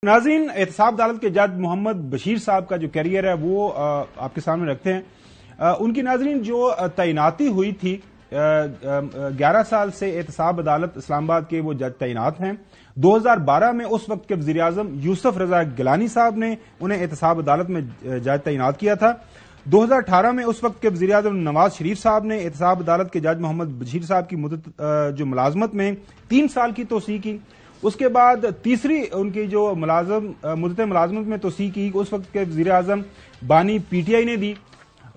नाज़रीन, एहतसाब अदालत के जज मोहम्मद बशीर साहब का जो कैरियर है वो आपके सामने रखते हैं। उनकी नाज़रीन जो तैनाती हुई थी 11 साल से एहतसाब अदालत इस्लामाबाद के वो जज तैनात हैं। 2012 में उस वक्त के वज़ीर आज़म यूसुफ रज़ा गिलानी साहब ने उन्हें एहतसाब अदालत में जज तैनात किया था। 2018 में उस वक्त के वज़ीर आज़म नवाज शरीफ साहब ने एहतसाब अदालत के जज मोहम्मद बशीर साहब की मुद्दत जो मुलाजमत में 3 साल की तोसी की। उसके बाद तीसरी उनकी जो मुद्दत मुलाजमत में तोसी की उस वक्त के वज़ीर आज़म बानी पीटीआई ने दी।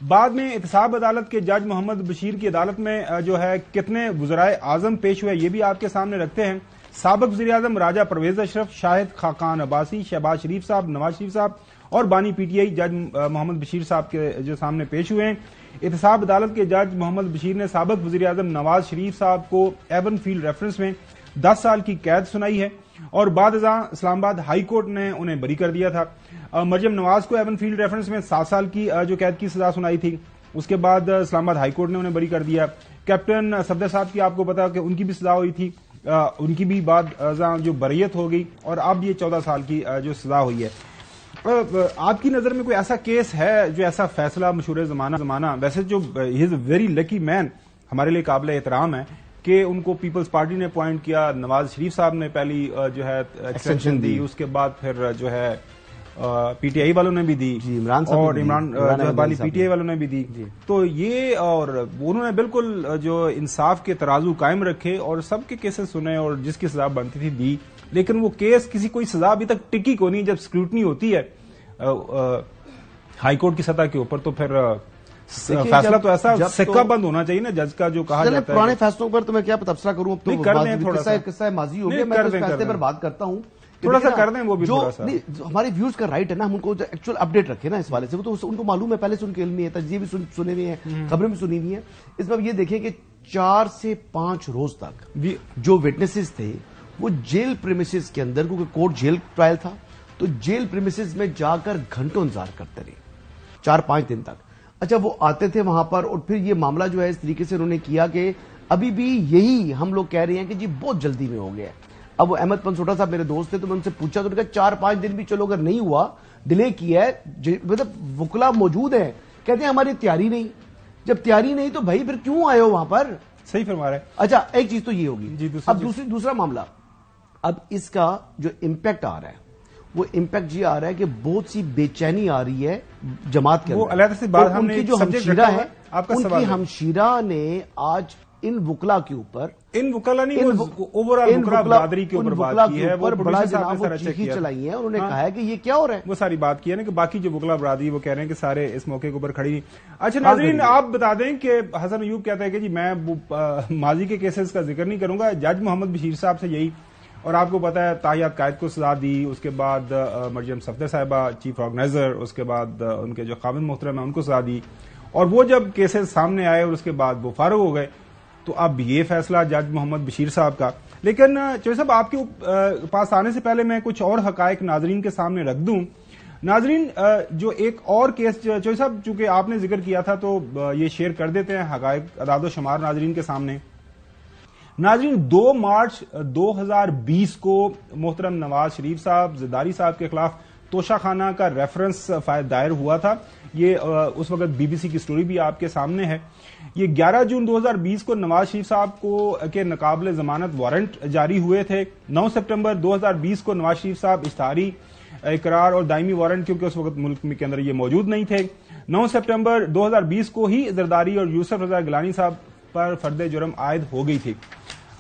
बाद में एहतसाब अदालत के जज मोहम्मद बशीर की अदालत में जो है कितने वज़राए आज़म पेश हुए ये भी आपके सामने रखते हैं। साबिक वज़ीर आज़म राजा परवेज अशरफ, शाहिद खाकान अब्बासी, शहबाज शरीफ साहब, नवाज शरीफ साहब और बानी पीटीआई जज मोहम्मद बशीर साहब के जो सामने पेश हुए हैं। एहतसाब अदालत के जज मोहम्मद बशीर ने साबिक वज़ीर आज़म नवाज शरीफ साहब को एवन फील्ड रेफरेंस में 10 साल की कैद सुनाई है और बाद इस्लामाबाद हाई कोर्ट ने उन्हें बरी कर दिया था। मरियम नवाज को एवन फील्ड रेफरेंस में 7 साल की जो कैद की सजा सुनाई थी। उसके बाद इस्लामाबाद हाई कोर्ट ने उन्हें बरी कर दिया। कैप्टन सफदर साहब की आपको पता कि उनकी भी सजा हुई थी, उनकी भी बाद जो बरियत हो गई और अब ये 14 साल की जो सजा हुई है। आपकी नजर में कोई ऐसा केस है जो ऐसा फैसला मशहूर जमाना वैसे जो he is a very lucky man, हमारे लिए काबिल एहतराम है कि उनको पीपल्स पार्टी ने अपॉइंट किया, नवाज शरीफ साहब ने पहली जो है एक्सटेंशन दी, उसके बाद फिर जो है पीटीआई वालों ने भी दी और इमरान वाली पीटीआई वालों ने भी दी। तो ये और उन्होंने बिल्कुल जो इंसाफ के तराजू कायम रखे और सबके केसेस सुने और जिसकी सजा बनती थी दी। लेकिन वो केस किसी कोई सजा अभी तक टिकी को नहीं। जब स्क्रूटनी होती है हाई कोर्ट की सतह के ऊपर तो फिर फैसला तो ऐसा सिक्का बंद होना चाहिए ना जज का जो कहा जाता है। पुराने फैसलों पर तो मैं क्या तबसरा करूं, अब तो किस्सा माजी हो गया। मैं उस फैसले पर बात करता हूं, थोड़ा सा कर दें वो भी थोड़ा सा। हमारे व्यूज का राइट है ना, हम उनको एक्चुअल अपडेट रखें ना इस वाले से। वो तो उनको मालूम है, पहले से उनके इल्म में है, तजज़िये भी सुने हुए हैं, खबरें भी सुनी हुई हैं। इसमें ये देखें कि 4 से 5 रोज तक जो विटनेसेस थे वो जेल प्रीमिसेस के अंदर, क्योंकि कोर्ट जेल ट्रायल था, तो जेल प्रीमिसेस में जाकर घंटों इंतजार करते रहे 4-5 दिन तक। अच्छा, वो आते थे वहां पर और फिर ये मामला जो है इस तरीके से उन्होंने किया कि अभी भी यही हम लोग कह रहे हैं कि जी बहुत जल्दी में हो गया। अब वो अहमद पंसोटा साहब मेरे दोस्त थे, तो मैं उनसे पूछा तो उन्होंने कहा 4-5 दिन भी चलो, अगर नहीं हुआ, डिले किया है, मतलब वकला मौजूद है, कहते हैं हमारी तैयारी नहीं। जब तैयारी नहीं तो भाई फिर क्यों आए हो वहां पर? सही फरमा रहे। अच्छा, एक चीज तो ये होगी। अब दूसरा मामला, अब इसका जो इम्पैक्ट आ रहा है वो इम्पैक्ट ये आ रहा है कि बहुत सी बेचैनी आ रही है जमात के अंदर। वो अलग से बात, हमने उनकी जो हमशीरा है, आपका उनकी हमशीरा ने आज इन वकला के ऊपर, इन वकला नहीं, ओवरऑल वकला बरादरी के ऊपर बात की है, वो बड़ा जनाब चीखी चलाई है। उन्होंने कहा है कि ये क्या हो रहा है, वो सारी बात की है ना कि बाकी जो वकला बरादरी वो कह रहे हैं कि सारे इस मौके के ऊपर खड़ी। अच्छा नाज़रीन, आप बता दें कि हसन अयूब कहता है कि जी मैं माजी के केसेस का जिक्र नहीं करूंगा। जज मोहम्मद बशीर साहब से यही, और आपको पता है ताहियात कायद को सजा दी, उसके बाद मरियम सफदर साहिबा चीफ ऑर्गेनाइजर, उसके बाद उनके जो काबिल मोहतरम है उनको सजा दी। और वो जब केसेस सामने आए और उसके बाद वो फारुग हो गए, तो अब ये फैसला जज मोहम्मद बशीर साहब का। लेकिन चौधरी साहब, आपके पास आने से पहले मैं कुछ और हकायक नाजरीन के सामने रख दूं। नाजरीन, जो एक और केस चौधरी साहब चूंकि आपने जिक्र किया था तो ये शेयर कर देते हैं हकायक अदाद शुमार नाजरीन के सामने। नाजरीन, 2 मार्च 2020 को मोहतरम नवाज शरीफ साहब ज़रदारी साहब के खिलाफ तोशाखाना का रेफरेंस दायर हुआ था। ये उस वक्त बीबीसी की स्टोरी भी आपके सामने है। ये 11 जून 2020 को नवाज शरीफ साहब को के नकाबले जमानत वारंट जारी हुए थे। 9 सितंबर 2020 को नवाज शरीफ साहब इश्तारी इकरार और दायमी वारंट, क्योंकि उस वक्त मुल्क के अंदर ये मौजूद नहीं थे, 9 सितंबर 2020 को ही ज़रदारी और यूसुफ रज़ा गिलानी साहब पर फर्द जुर्म आयद हो गई थी।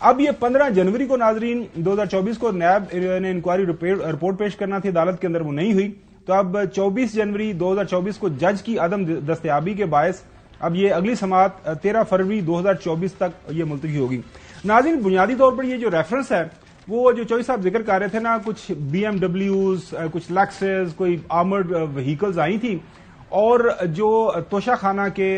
अब ये 15 जनवरी को नाजरीन 2024 को नैब ने इंक्वायरी रिपोर्ट पेश करना थी अदालत के अंदर, वो नहीं हुई। तो अब 24 जनवरी 2024 को जज की अदम दस्तयाबी के बायस अब ये अगली समाअत 13 फरवरी 2024 तक ये मुलतवी होगी। नाज़रीन, बुनियादी तौर पर ये जो रेफरेंस है वो जो चौधरी साहब जिक्र कर रहे थे ना, कुछ BMWs, कुछ लैक्सेस, कोई आर्मर्ड व्हीकल्स आई थी और जो तोशाखाना के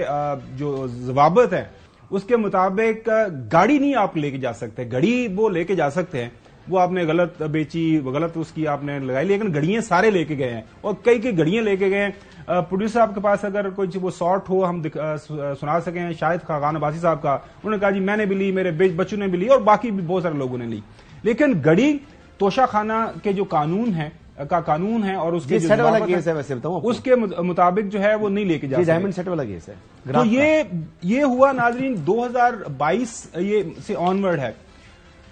जो जवाबत है उसके मुताबिक गाड़ी नहीं आप लेके जा सकते। घड़ी वो लेके जा सकते हैं, वो आपने गलत बेची, गलत उसकी आपने लगाई, लेकिन घड़ियां सारे लेके गए हैं और कई घड़ियां लेके गए हैं। प्रोड्यूसर आपके पास अगर कोई वो शॉर्ट हो हम सुना सकें, शाहिद खाकान अब्बासी साहब का, उन्होंने कहा जी मैंने भी ली, मेरे बच्चों ने भी ली और बाकी भी बहुत सारे लोगों ने ली। लेकिन घड़ी तोशाखाना के जो कानून है کا قانون ہے اور اس کے سیٹ والا کیس ہے، ویسے بتاؤں اس کے مطابق جو ہے وہ نہیں لے کے جا سکتے. ڈائمنڈ سیٹ والا کیس ہے. تو یہ ہوا ناظرین 2022 یہ سے آنورڈ ہے.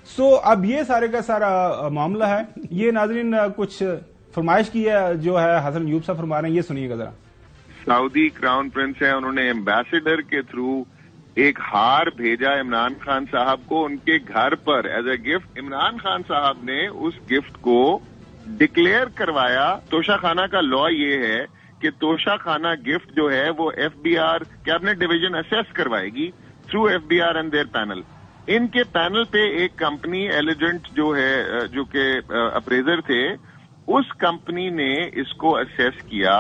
سو اب یہ سارے کا سارا معاملہ ہے. یہ ناظرین کچھ فرمائش کی ہے جو ہے حسن ایوب صاحب فرما رہے ہیں, یہ سنیے گا ذرا. سعودی کراؤن پرنس ہیں, انہوں نے ایمبیسیڈر کے تھرو ایک ہار بھیجا عمران خان صاحب کو ان کے گھر پر as a gift. Imran Khan sahib نے اس گفٹ کو ڈکلیئر کروایا. توشہ خانہ کا لا یہ ہے کہ توشہ خانہ گفٹ جو ہے وہ F B R cabinet division assess کروائے گی through F B R and their panel. ان کے پینل پہ ایک کمپنی ایلیجنٹ جو ہے, جو کہ اپریزر تھے, اس کمپنی نے اس کو اسیس کیا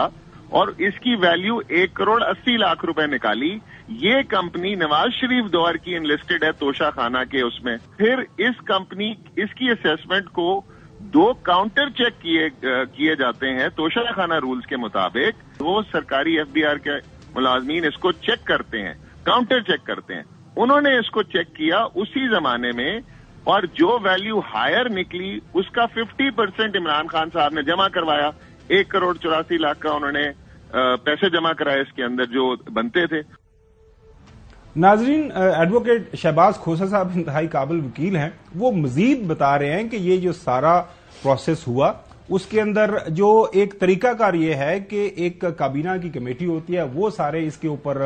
اور اس کی ویلیو 1,80,00,000 روپے نکالی. یہ کمپنی نواز شریف دور کی انلسٹڈ ہے توشہ خانہ کے اس میں. پھر اس کمپنی اس کی اسیسمنٹ کو 2 کاؤنٹر چیک کیے جاتے ہیں توشہ خانہ رولز کے مطابق. وہ سرکاری ایف بی آر کے ملازمین اس کو چیک کرتے ہیں, کاؤنٹر چیک کرتے ہیں. انہوں نے اس کو چیک کیا اسی زمانے میں اور جو ویلیو ہائر نکلی اس کا 50% عمران خان صاحب نے جمع کروایا. 1,84,00,000 کا انہوں نے پیسے جمع کرائے اس کے اندر جو بنتے تھے. ناظرین, ایڈوکیٹ شہباز کھوسا صاحب انتہائی قابل وکیل ہیں. وہ مزید بتا رہے ہیں کہ یہ جو سارا پروسیس ہوا اس کے اندر جو ایک طریقہ کار یہ ہے کہ ایک کابینہ کی کمیٹی ہوتی ہے, وہ سارے اس کے اوپر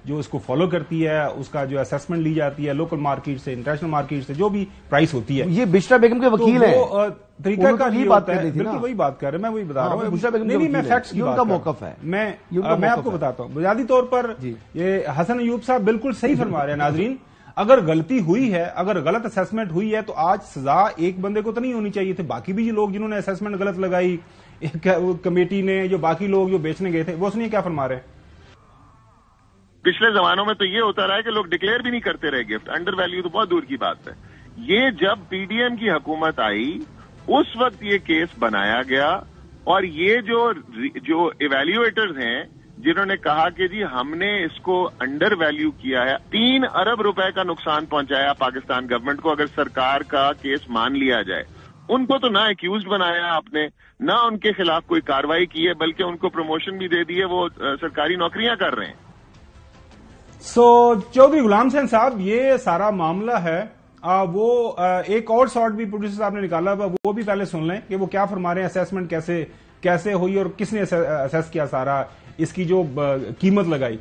جو اس کو فالو کرتی ہے, اس کا جو اسیسمنٹ لی جاتی ہے لوکل مارکیٹ سے, انٹرنیشنل مارکیٹ سے, جو بھی پرائس ہوتی ہے. یہ بشرا بیگم کے وکیل ہیں, طریقہ کار یہ ہوتا ہے. بالکل وہی بات کر رہے ہیں, میں وہی بتا رہا ہوں. نہیں, میں فیکٹس کی بات موقف ہے. میں آپ کو بتاتا ہوں. بنیادی طور پر یہ حسن ایوب صاحب بالکل صحیح فرما رہے ہیں. ناظرین, اگر غلطی ہوئی ہے, اگر غلط اسیسمنٹ ہوئی ہے تو آج سزا ایک بندے کو تو نہیں ہونی چاہیے تھی. باقی بھی لوگ جنہوں نے اسیسمنٹ غلط لگائی, کمیٹی نے, جو باقی لوگ جو بیچنے گئے تھے, وہ سنیے کیا فرما رہے ہیں. پچھلے زمانوں میں تو یہ ہوتا رہا ہے کہ لوگ ڈکلیئر بھی نہیں کرتے رہے گفٹ. انڈر ویلیو تو بہت دور کی بات ہے. یہ جب پی ڈی ایم کی حکومت آئی اس وقت یہ کیس بنایا گیا اور یہ جو ایویلیویٹرز ہیں جنہوں نے کہا کہ جی ہم نے اس کو انڈر ویلیو کیا ہے, 3 ارب روپے کا نقصان پہنچایا پاکستان گورنمنٹ کو اگر سرکار کا کیس مان لیا جائے. ان کو تو نہ ایکیوزڈ بنایا آپ نے, نہ ان کے خلاف کوئی کاروائی کی ہے, بلکہ ان کو پروموشن بھی دے دی ہے, وہ سرکاری نوکریاں کر رہے ہیں. چودھری غلام حسین صاحب, یہ سارا معاملہ ہے وہ ایک اور شارٹ بھی پروڈیوسر صاحب نے نکالا, وہ بھی پہلے سن لیں کہ وہ کیا فرما رہے ہیں. اسیسمنٹ کیسے ہوئی اور کس نے اسیس کیا سارا, اس کی جو قیمت لگائی.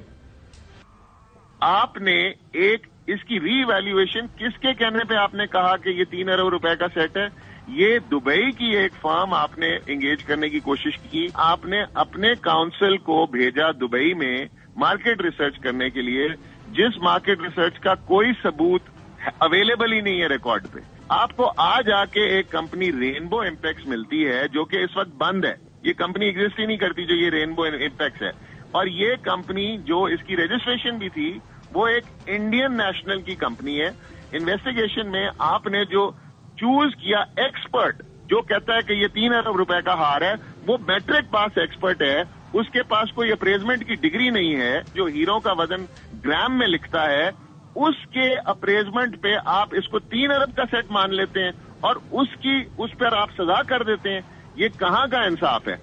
آپ نے ایک اس کی ری ایویلیویشن کس کے کہنے پہ آپ نے کہا کہ یہ 3 ارب روپے کا سیٹ ہے؟ یہ دبئی کی ایک فرم آپ نے انگیج کرنے کی کوشش کی. آپ نے اپنے کاؤنسل کو بھیجا دبئی میں مارکیٹ ریسرچ کرنے کے لیے, جس مارکیٹ ریسرچ کا کوئی ثبوت اویلیبل ہی نہیں ہے ریکارڈ پہ. آپ کو آج آ کے ایک کمپنی رینبو امپیکس ملتی ہے جو کہ اس وقت بند ہے. یہ کمپنی ایگزسٹ ہی نہیں کرتی جو یہ رینبو امپیکس ہے. اور یہ کمپنی جو اس کی رجسٹریشن بھی تھی وہ ایک انڈین نیشنل کی کمپنی ہے. انویسٹیگیشن میں آپ نے جو چوز کیا ایکسپرٹ جو کہتا ہے کہ یہ 3 ارب روپے کا ہار ہے, وہ میٹرک پاس ایکسپرٹ ہے. اس کے پاس کوئی اپریزمنٹ کی ڈگری نہیں ہے. جو ہیروں کا وزن گرام میں لکھتا ہے اس کے اپریزمنٹ پہ آپ اس کو 3 ارب کا سیٹ مان لیتے ہیں اور اس پر آپ سزا کر دیتے ہیں. یہ کہاں کا انصاف ہے؟